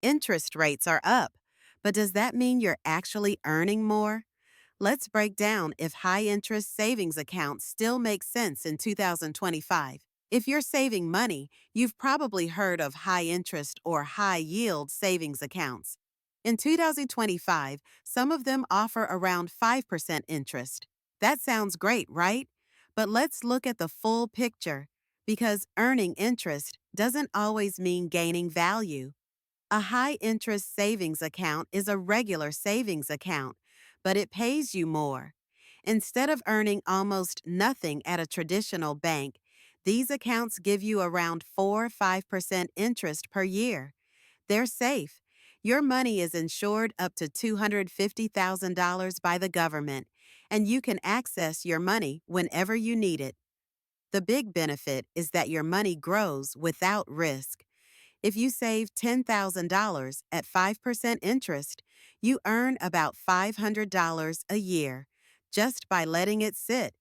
Interest rates are up, but does that mean you're actually earning more? Let's break down if high interest savings accounts still make sense in 2025. If you're saving money, you've probably heard of high interest or high yield savings accounts. In 2025, some of them offer around 5% interest. That sounds great, right? But let's look at the full picture because earning interest doesn't always mean gaining value. A high interest savings account is a regular savings account, but it pays you more. Instead of earning almost nothing at a traditional bank, these accounts give you around 4 or 5% interest per year. They're safe. Your money is insured up to $250,000 by the government, and you can access your money whenever you need it. The big benefit is that your money grows without risk. If you save $10,000 at 5% interest, you earn about $500 a year just by letting it sit.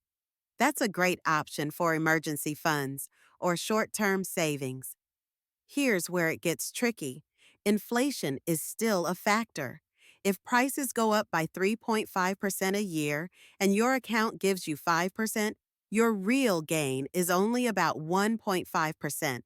That's a great option for emergency funds or short term savings. Here's where it gets tricky. Inflation is still a factor. If prices go up by 3.5% a year and your account gives you 5%, your real gain is only about 1.5%.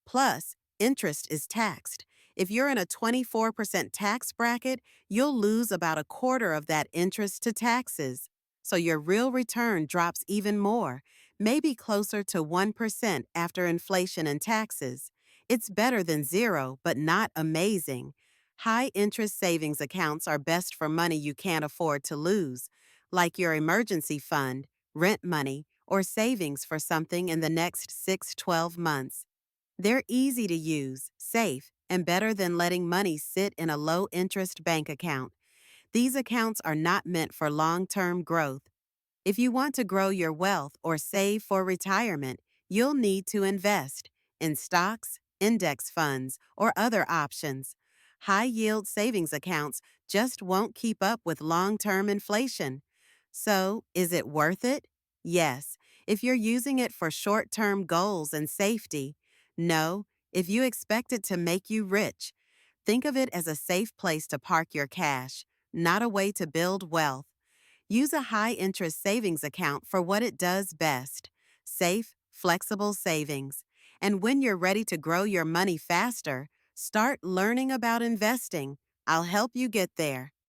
Plus, interest is taxed. If you're in a 24% tax bracket, you'll lose about a quarter of that interest to taxes. So your real return drops even more, maybe closer to 1% after inflation and taxes. It's better than zero, but not amazing. High interest savings accounts are best for money you can't afford to lose, like your emergency fund, rent money, or savings for something in the next 6-12 months. They're easy to use, safe, and better than letting money sit in a low interest bank account. These accounts are not meant for long term growth. If you want to grow your wealth or save for retirement, you'll need to invest in stocks, index funds, or other options. High yield savings accounts just won't keep up with long term inflation. So, is it worth it? Yes, if you're using it for short term goals and safety. No, if you expect it to make you rich. Think of it as a safe place to park your cash, not a way to build wealth. Use a high interest savings account for what it does best: safe, flexible savings. And when you're ready to grow your money faster, start learning about investing. I'll help you get there.